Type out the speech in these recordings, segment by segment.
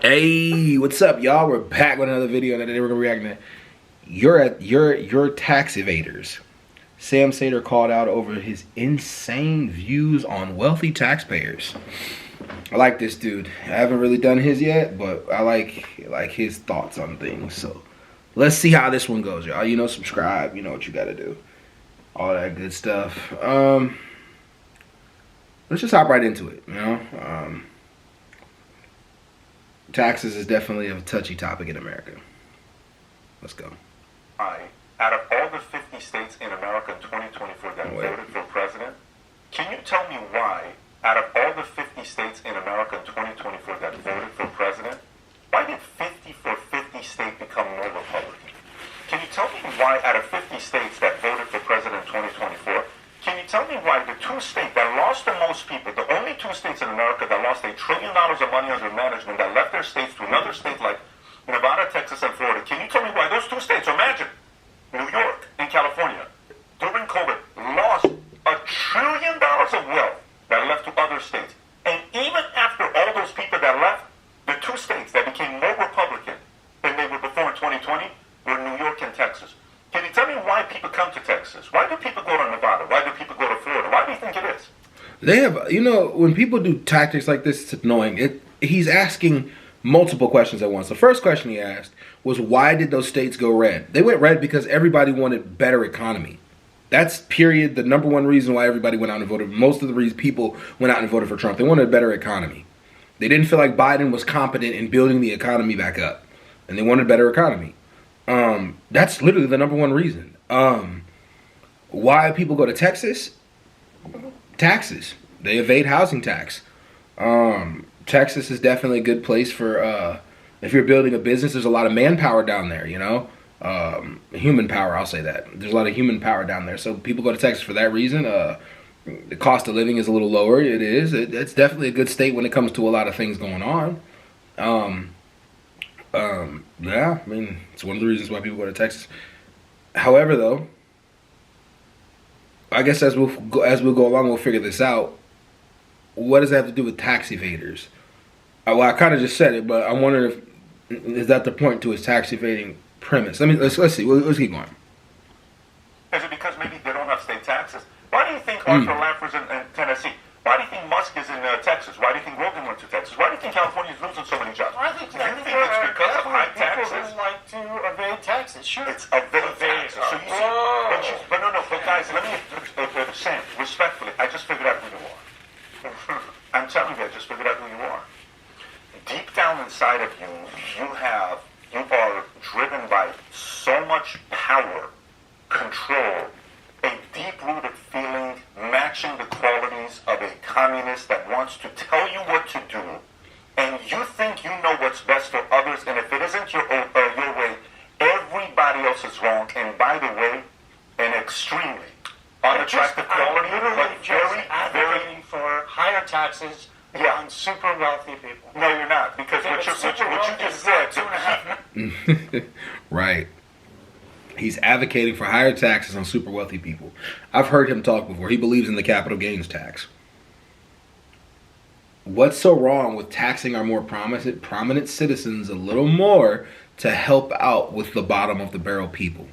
Hey, what's up, y'all? We're back with another video, and today we're gonna react to your tax evaders. Sam Seder called out over his insane views on wealthy taxpayers. I like this dude. I haven't really done his yet, but I like his thoughts on things. So let's see how this one goes, y'all. You know, subscribe. You know what you gotta do. All that good stuff. Let's just hop right into it. You know. Taxes is definitely a touchy topic in America. Let's go. Out of all the 50 states in America in 2024 that voted for president, can you tell me why, out of all the 50 states in America in 2024 that voted for president, why did 50 for 50 state become more Republican? Can you tell me why, out of 50 states that voted for president in 2024, can you tell me why the two states that lost the most people, the only two states in America that lost $1 trillion of money under management, that left their states to another state like Nevada, Texas, and Florida, can you tell me why those two states, imagine, New York and California, during COVID, lost $1 trillion of wealth that left to other states? And even after all those people that left, the two states that became more Republican than they were before in 2020 were New York and Texas. Can you tell me why people come to Texas? Why do people go to Nevada? Why do people go to Florida? Why do you think it is? They have, you know, when people do tactics like this, it's annoying. He's asking multiple questions at once. The first question he asked was, why did those states go red? They went red because everybody wanted better economy. That's period the number one reason why everybody went out and voted. Most of the reasons people went out and voted for Trump, they wanted a better economy. They didn't feel like Biden was competent in building the economy back up, and they wanted a better economy. That's literally the number one reason. Why people go to Texas? Taxes. They evade housing tax. Texas is definitely a good place for if you're building a business. There's a lot of manpower down there, you know, human power. I'll say that there's a lot of human power down there, so people go to Texas for that reason. The cost of living is a little lower. It is. It's definitely a good state when it comes to a lot of things going on. Yeah, I mean, it's one of the reasons why people go to Texas. However, though, I guess as we'll go along, we'll figure this out. What does that have to do with tax evaders? Well, I kind of just said it, but I'm wondering if is that the point to his tax evading premise? Let's see. Let's keep going. Is it because maybe they don't have state taxes? Why do you think Arthur Laffer's in Tennessee? Why do you think Musk is in Texas? Why do you think Rogan went to Texas? Why do you think California is losing so many jobs? I think it's because of high taxes? People who like to evade taxes. Sure. It's evade taxes. So you see, but guys, let me, Sam, respectfully, I just figured out who you are. I'm telling you, I just figured out who you are. Deep down inside of you, you are driven by so much power, control, a deep-rooted feeling matching the qualities of a communist that wants to tell you what to do, and you think you know what's best for others, and if it isn't your way, everybody else is wrong. And by the way, an extremely unattractive quality, literally but just very advocating for higher taxes on super wealthy people. No, you're not, because what you just said, 2.5. Right. He's advocating for higher taxes on super wealthy people. I've heard him talk before. He believes in the capital gains tax. What's so wrong with taxing our more prominent citizens a little more to help out with the bottom of the barrel people?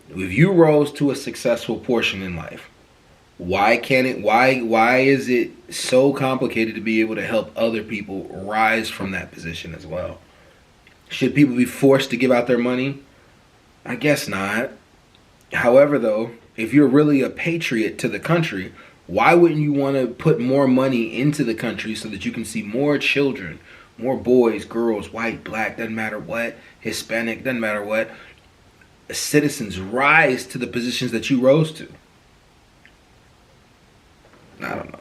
If you rose to a successful portion in life, why is it so complicated to be able to help other people rise from that position as well? Should people be forced to give out their money? I guess not. However, though, if you're really a patriot to the country, why wouldn't you want to put more money into the country so that you can see more children, more boys, girls, white, black, doesn't matter what, Hispanic, doesn't matter what, citizens rise to the positions that you rose to? I don't know.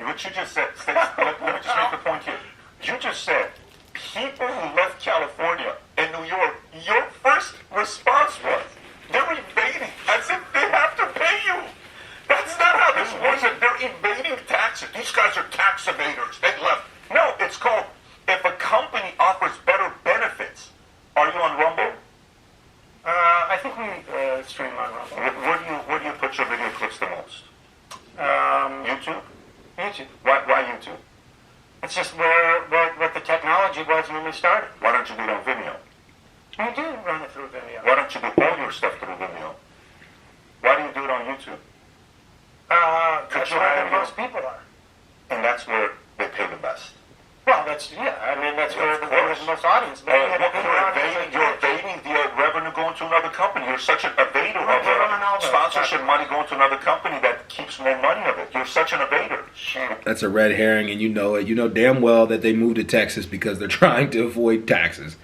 What you just said, let me just make the point here. You just said people who left California and New York, your first response was, they're evading, as if they have to pay you. That's not how this works. They're evading taxes. These guys are tax evaders. They left. No, it's called, if a company offers better benefits. Are you on Rumble? I think we stream on Rumble. Where do you put your video clips the most? YouTube? YouTube. Why YouTube? It's just what the technology was when we started. Why don't you do it on Vimeo? We do run it through Vimeo. Why don't you do all your stuff through Vimeo? Why do you do it on YouTube? That's where most people are. And that's where they pay the best. Well, that's where there's the most audience. But you're evading the revenue going to another company. You're such an evader of sponsorship money going to another company that keeps more money of it. You're such an evader. That's a red herring, and you know it. You know damn well that they moved to Texas because they're trying to avoid taxes.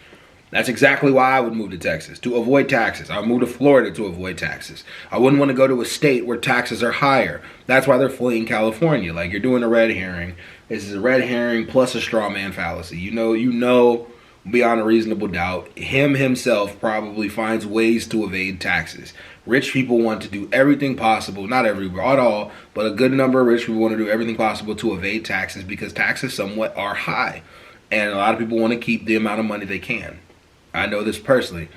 That's exactly why I would move to Texas, to avoid taxes. I would move to Florida to avoid taxes. I wouldn't want to go to a state where taxes are higher. That's why they're fleeing California. Like, you're doing a red herring. This is a red herring plus a straw man fallacy. You know, beyond a reasonable doubt, himself probably finds ways to evade taxes. Rich people want to do everything possible, not everybody at all, but a good number of rich people want to do everything possible to evade taxes because taxes somewhat are high. And a lot of people want to keep the amount of money they can. I know this personally.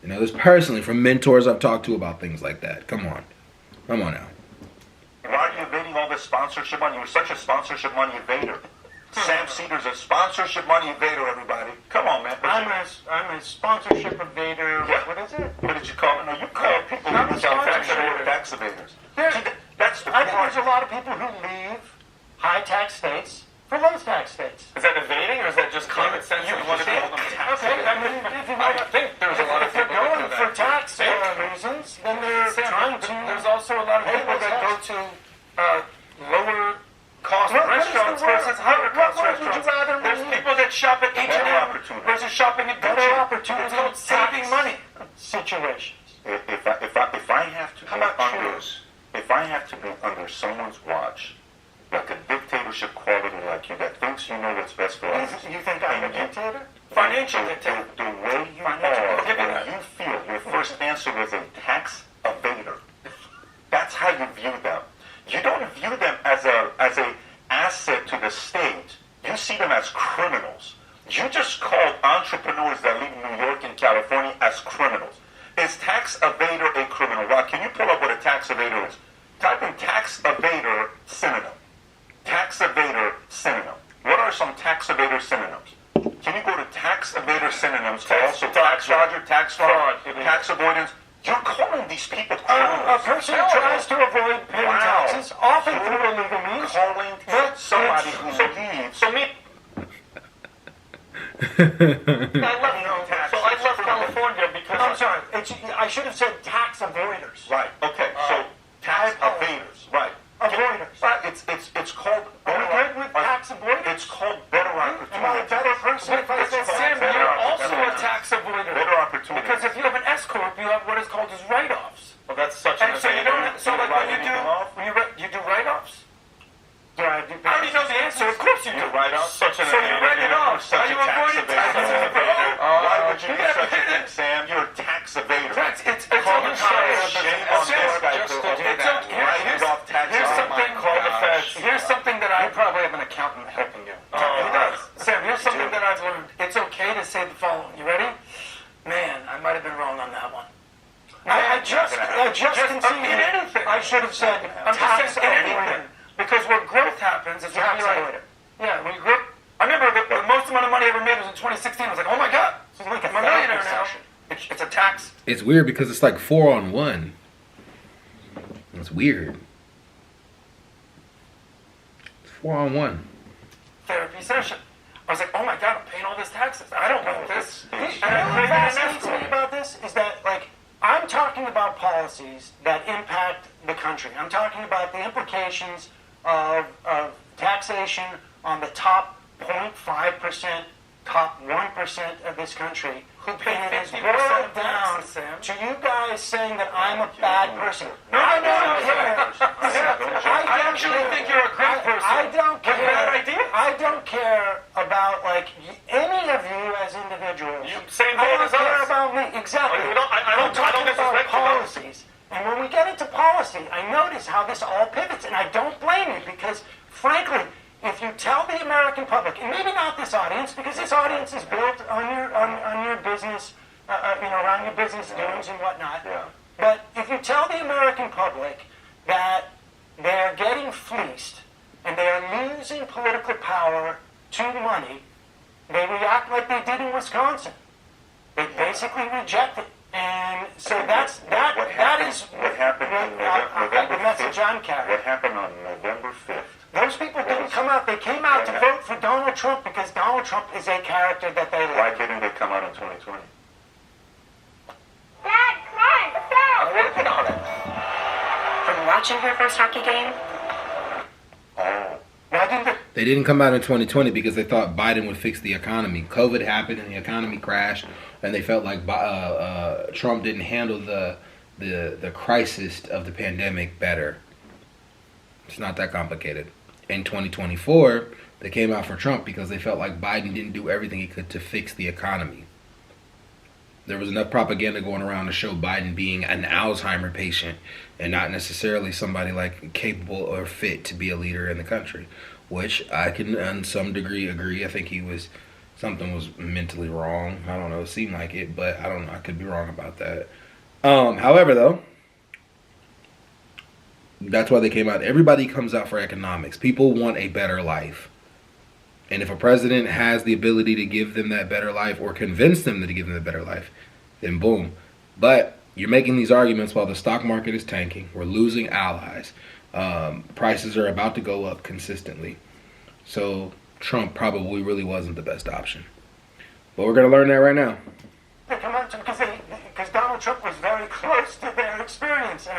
From mentors I've talked to about things like that. Come on now. Why are you evading all this sponsorship money? You're such a sponsorship money evader. Sam Seder's a sponsorship money evader, everybody. Come on, man. I'm a sponsorship evader. Yeah. What is it? What did you call it? No, you call people who tax evaders. That's the I think there's a lot of people who leave high-tax states for low-tax states. Is that evading, or is that just common sense? You want to call them tax evaders? I mean, I think there's a lot of if they're people going for tax reasons, then they're trying to. There's also a lot of people that go to lower cost restaurants versus higher cost restaurants. There's people that shop at H&M versus shopping at Gucci. Better opportunities. It's called saving money. Situations. If I have to be under someone's watch, like a dictatorship quality like you that thinks you know what's best for us. You think I'm a dictator? Financial dictator. The way you are, when you feel your first answer was a tax evader. That's how you view them. You don't view them as a asset to the state. You see them as criminals. You just called entrepreneurs that live in New York and California as criminals. Is tax evader a criminal? Rob, can you pull up what a tax evader is? Type in tax evader synonym. Tax evader synonym. What are some tax evader synonyms? Can you go to tax evader synonyms? Also tax dodger, tax fraud, tax avoidance. You're calling these people criminals. A person who tries to avoid paying taxes, often through illegal means. Calling somebody who leaves. So me. I left California because I'm sorry. I should have said tax avoiders. Right. Okay. So tax evaders. Right. Avoiders. Right. It's called. Are we good with tax avoiders? It's called better opportunity. Am I a better person if I say Sam, you're also a tax avoider. Better opportunity. Because if you have an S corp, you have what is called as write-offs. Well, that's such an. And so you don't. So like when you do write-offs. Yeah, I already know the answer. Of course you do. Write-offs. So you write it off. Are you avoiding taxes? Why would you do such a thing, Sam? You're a tax evader. It's on the Shame on this guy for writing off taxes. Here's something that I probably have an accountant helping you. He does. Sam, here's something that I've learned. It's okay to say the following. You ready? Man, I might have been wrong on that one. I just conceded. Anything. I should have said I'm tax just saying anything. Because where growth happens is when you like, yeah, when you grow. I remember the most amount of money I ever made was in 2016. I was like, oh my god, I'm a millionaire now. It's a tax. It's weird because it's like 4-on-1. It's weird. It's 4-on-1. Therapy session. I was like, oh my god, I'm paying all this taxes. I don't want this. You know what fascinates me about this is that, like, I'm talking about policies that impact the country. I'm talking about the implications of taxation on the top 0.5%, top 1% of this country. Who pay 50% boiled down, down Sam? to you guys saying that I'm a bad person. No, I no, don't no, care. I actually think you're a great person. I don't care. With bad ideas. I don't care about, like, any of you as individuals. Same I boat don't as care us. about me. Exactly. I I'm talking don't about disrespect you. policies. And when we get into policy, I notice how this all pivots, and I don't blame you because, frankly, if you tell the American public, and maybe not this audience, because this audience is built on your business, around your business doings and whatnot. Yeah. But if you tell the American public that they're getting fleeced and they are losing political power to money, they react like they did in Wisconsin. They basically reject it. And so that is what happened on November the message 5th? I'm carrying. What happened on November 5th? Those people didn't come out. They came out to vote for Donald Trump because Donald Trump is a character that they like. Why couldn't they come out in 2020? Dad, come on, let's go! I'm working on it. From watching her first hockey game? Oh. Why didn't they? They didn't come out in 2020 because they thought Biden would fix the economy. COVID happened and the economy crashed, and they felt like Trump didn't handle the crisis of the pandemic better. It's not that complicated. In 2024, they came out for Trump because they felt like Biden didn't do everything he could to fix the economy. There was enough propaganda going around to show Biden being an Alzheimer patient and not necessarily somebody like capable or fit to be a leader in the country, which I can, on some degree, agree. I think something was mentally wrong. I don't know. It seemed like it, but I don't know. I could be wrong about that. However, though, that's why they came out. Everybody comes out for economics. People want a better life. And if a president has the ability to give them that better life or convince them to give them a better life, then boom. But you're making these arguments while the stock market is tanking. We're losing allies. Prices are about to go up consistently. So Trump probably really wasn't the best option. But we're going to learn that right now. They come out because Donald Trump was very close to their experience. And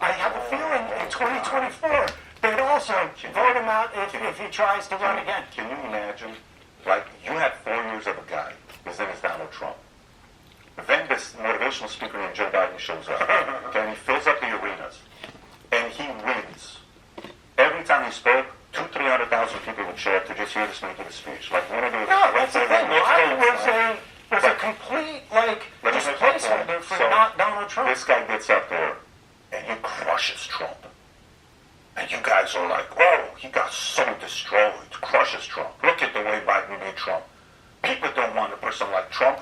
I have a feeling in 2024, they'd also vote him out if he tries to run again. Can you imagine? Like, you had 4 years of a guy. His name is Donald Trump. Then this motivational speaker named Joe Biden shows up. Okay, and he fills up the arenas. And he wins. Every time he spoke, 300,000 people would show up to just hear this man give a speech. Like one of those. No, that's the thing. Biden was a complete, just placeholder for not Donald Trump. This guy gets up there and he crushes Trump. And you guys are like, oh, he got so destroyed. Crushes Trump. Look at the way Biden made Trump. People don't want a person like Trump.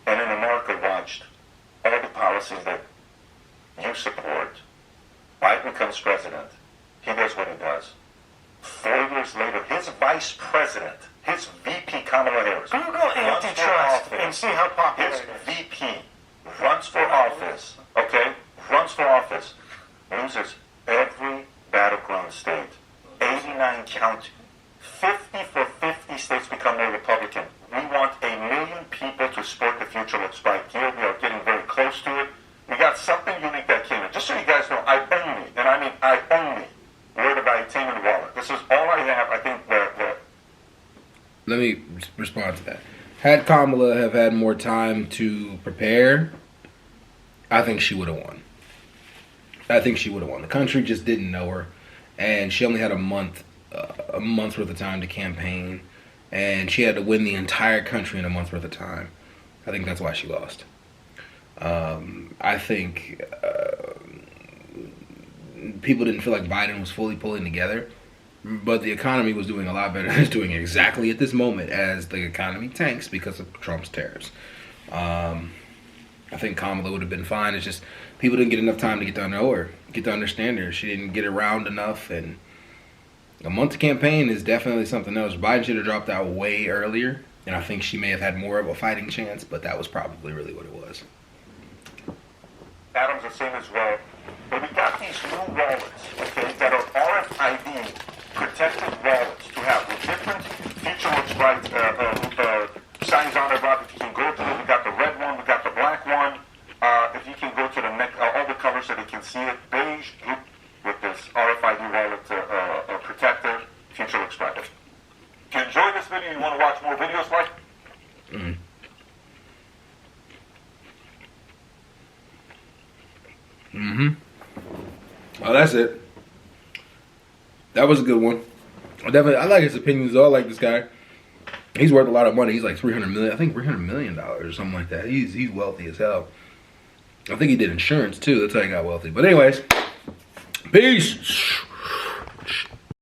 And then America watched all the policies that you support. Biden becomes president. He does what he does. 4 years later, his vice president, his VP, Kamala Harris, Google antitrust and see how popular his it is. VP runs for office, okay? Runs for office, loses every battleground state. 89 county. 50 for 50 states become more Republican. We want 1 million people to support the future looks bright here. We are getting very close to it. We got something unique that came in. Just so you guys know, I only, and I mean I only, word about Taman Wallet. This is all I have. I think that. Let me respond to that. Had Kamala have had more time to prepare, I think she would have won. The country just didn't know her, and she only had a month's worth of time to campaign, and she had to win the entire country in a month's worth of time. I think that's why she lost. I think people didn't feel like Biden was fully pulling together, but the economy was doing a lot better. It's doing exactly at this moment as the economy tanks because of Trump's tariffs. I think Kamala would have been fine. It's just people didn't get enough time to get to know her, get to understand her. She didn't get around enough, and a month to campaign is definitely something else. Biden should have dropped out way earlier, and I think she may have had more of a fighting chance, but that was probably really what it was. Adam's the same as well. But we got these new wallets, okay, that are RFID protected wallets to have with different feature looks bright signs on it. If you can go to it, we got the red one, we got the black one. If you can go to the all the colors so they can see it, beige with this RFID wallet protector, future looks bright. If you enjoy this video, you want to watch more videos like. Oh, that's it. That was a good one. I like his opinions though. I like this guy. He's worth a lot of money. He's like $300 million. I think $300 million or something like that. He's wealthy as hell. I think he did insurance too. That's how he got wealthy. But anyways, peace.